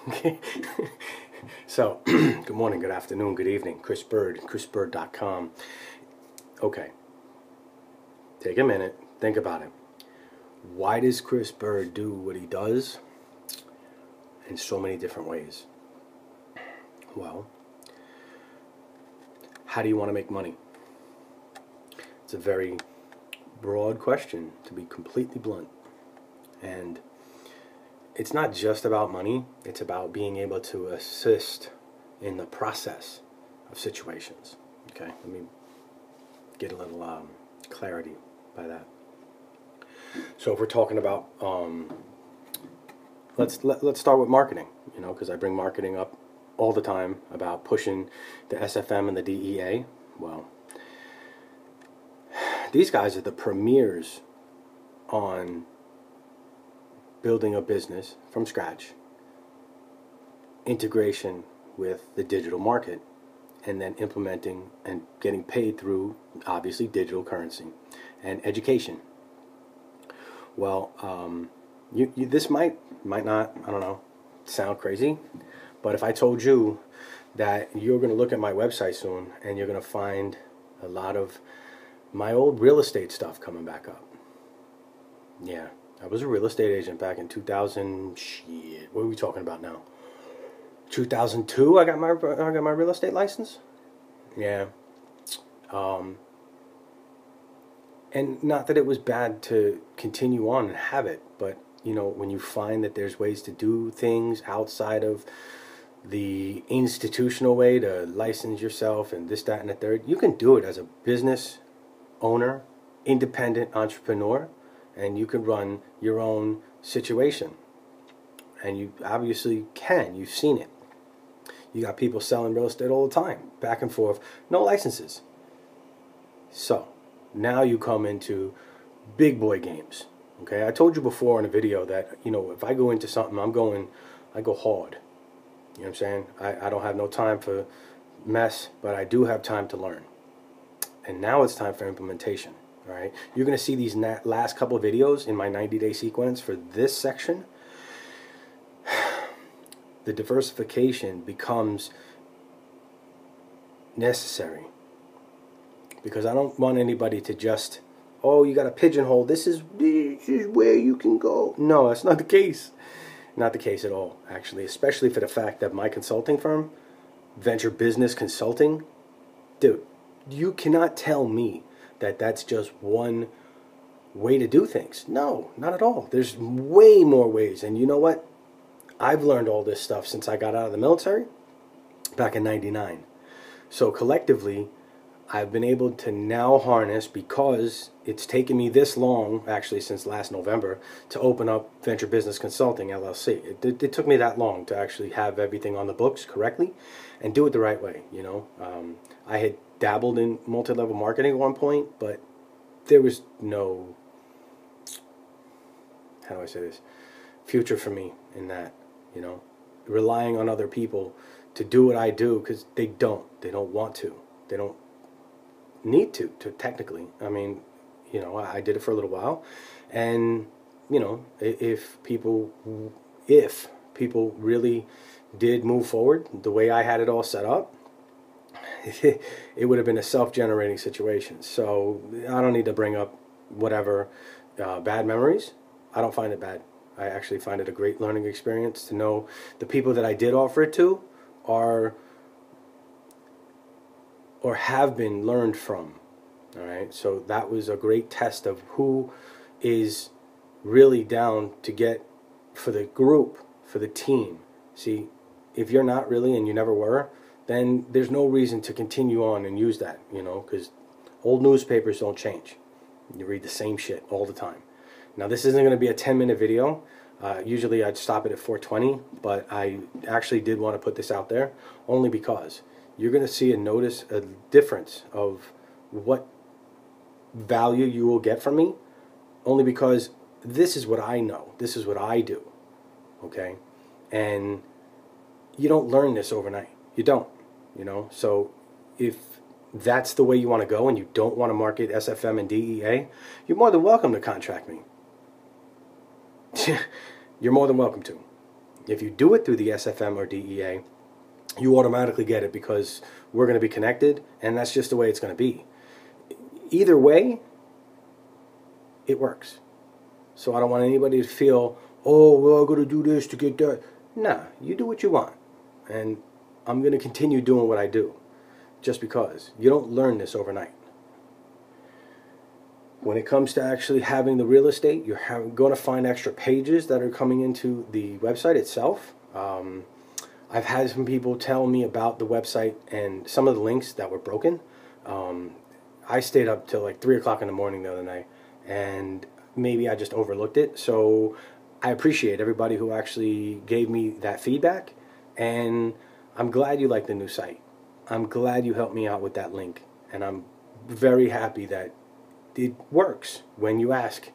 Okay. So, good morning, good afternoon, good evening. Chris Bird, KRISBERD.com. Okay. Take a minute, think about it. Why does Chris Bird do what he does in so many different ways? Well, how do you want to make money? It's a very broad question, to be completely blunt. And it's not just about money, it's about being able to assist in the process of situations. Okay, let me get a little clarity by that. So if we're talking about, let's start with marketing, because I bring marketing up all the time about pushing the SFM and the DEA. Well, these guys are the premiers on building a business from scratch, integration with the digital market, and then implementing and getting paid through, obviously, digital currency and education. Well, this might not, I don't know, sound crazy, but if I told you that you're going to look at my website soon and you're going to find a lot of my old real estate stuff coming back up. Yeah, I was a real estate agent back in 2000, shit, what are we talking about now? 2002, I got my real estate license. Yeah. And not that it was bad to continue on and have it, but when you find that there's ways to do things outside of the institutional way to license yourself and this, that, and the third, you can do it as a business owner, independent entrepreneur, and you can run your own situation. And you obviously can. You've seen it. You got people selling real estate all the time, back and forth, no licenses. So now you come into big boy games. Okay, I told you before in a video that if I go into something, I go hard. You know what I'm saying? I don't have no time for mess, but I do have time to learn. And now it's time for implementation. All right, you're going to see these last couple of videos in my 90-day sequence for this section. The diversification becomes necessary because I don't want anybody to just, oh, you got a pigeonhole, this is where you can go. No, that's not the case. Not the case at all, actually, especially for the fact that my consulting firm, Venture Business Consulting, dude, you cannot tell me that that's just one way to do things. No, not at all. There's way more ways. And you know what? I've learned all this stuff since I got out of the military back in '99. So collectively, I've been able to now harness, because it's taken me this long, actually since last November, to open up Venture Business Consulting, LLC. It took me that long to actually have everything on the books correctly and do it the right way, I had dabbled in multi-level marketing at one point, but there was no, how do I say this, future for me in that, relying on other people to do what I do, because they don't want to, they don't need to technically. I mean, I did it for a little while, and if people really did move forward the way I had it all set up, it would have been a self-generating situation. So I don't need to bring up whatever bad memories. I don't find it bad. I actually find it a great learning experience to know the people that I did offer it to are or have been learned from. All right, so that was a great test of who is really down to get for the group, for the team. See, if you're not really, and you never were, then there's no reason to continue on and use that, because old newspapers don't change. You read the same shit all the time. Now, this isn't going to be a 10-minute video. Usually I'd stop it at 4:20, but I actually did want to put this out there only because you're going to see notice a difference of what value you will get from me, only because this is what I know. This is what I do, okay? And you don't learn this overnight. You don't, So if that's the way you want to go and you don't want to market SFM and DEA, you're more than welcome to contract me. You're more than welcome to. If you do it through the SFM or DEA, you automatically get it because we're going to be connected, and that's just the way it's going to be. Either way, it works. So I don't want anybody to feel, oh, well, I got to do this to get that. Nah, you do what you want. And I'm going to continue doing what I do just because. You don't learn this overnight. When it comes to actually having the real estate, you're going to find extra pages that are coming into the website itself. I've had some people tell me about the website and some of the links that were broken. I stayed up till like 3 o'clock in the morning the other night, and maybe I just overlooked it. So I appreciate everybody who actually gave me that feedback, and I'm glad you like the new site. I'm glad you helped me out with that link, and I'm very happy that it works when you ask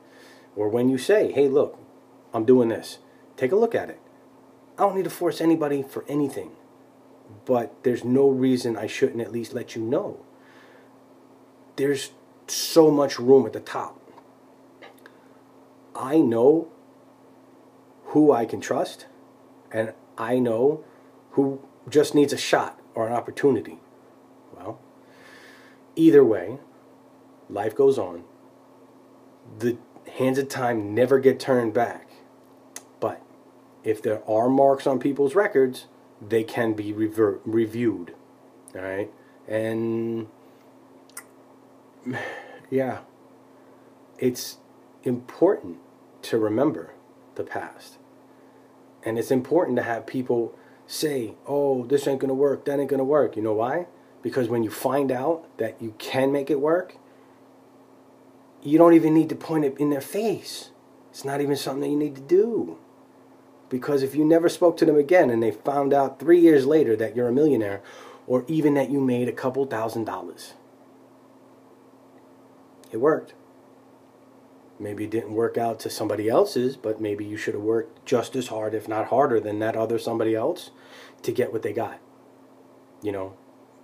or when you say, hey, look, I'm doing this. Take a look at it. I don't need to force anybody for anything, but there's no reason I shouldn't at least let you know. There's so much room at the top. I know who I can trust, and I know who just needs a shot or an opportunity. Well, either way, life goes on. The hands of time never get turned back. But if there are marks on people's records, they can be reviewed. All right? And yeah, it's important to remember the past. And it's important to have people say, oh, this ain't going to work, that ain't going to work. You know why? Because when you find out that you can make it work, you don't even need to point it in their face. It's not even something that you need to do. Because if you never spoke to them again and they found out 3 years later that you're a millionaire, or even that you made a couple $1,000s, it worked. Maybe it didn't work out to somebody else's, but maybe you should have worked just as hard, if not harder, than that other somebody else to get what they got. You know,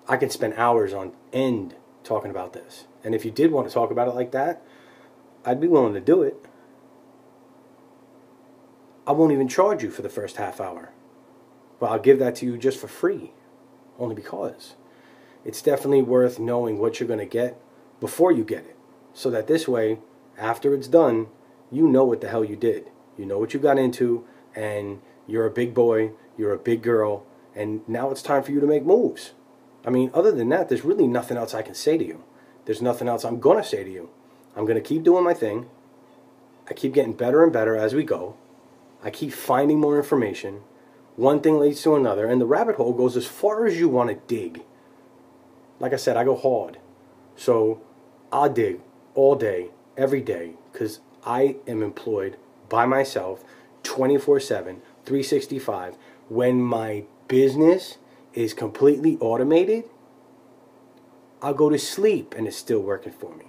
I can spend hours on end talking about this. And if you did want to talk about it like that, I'd be willing to do it. I won't even charge you for the first half hour. But I'll give that to you just for free. Only because it's definitely worth knowing what you're going to get before you get it. So that this way, after it's done, you know what the hell you did. You know what you got into, and you're a big boy, you're a big girl, and now it's time for you to make moves. I mean, other than that, there's really nothing else I can say to you. There's nothing else I'm going to say to you. I'm going to keep doing my thing. I keep getting better and better as we go. I keep finding more information. One thing leads to another, and the rabbit hole goes as far as you want to dig. Like I said, I go hard. So I'll dig all day, every day, because I am employed by myself 24/7, 365. When my business is completely automated, I'll go to sleep and it's still working for me.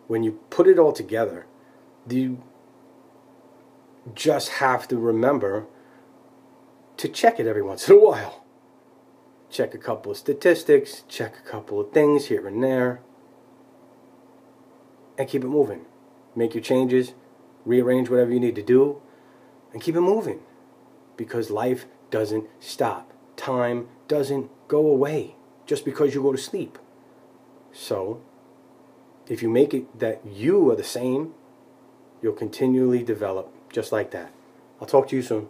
When you put it all together, you just have to remember to check it every once in a while. Check a couple of statistics, check a couple of things here and there, and keep it moving. Make your changes, rearrange whatever you need to do, and keep it moving. Because life doesn't stop. Time doesn't go away just because you go to sleep. So, if you make it that you are the same, you'll continually develop just like that. I'll talk to you soon.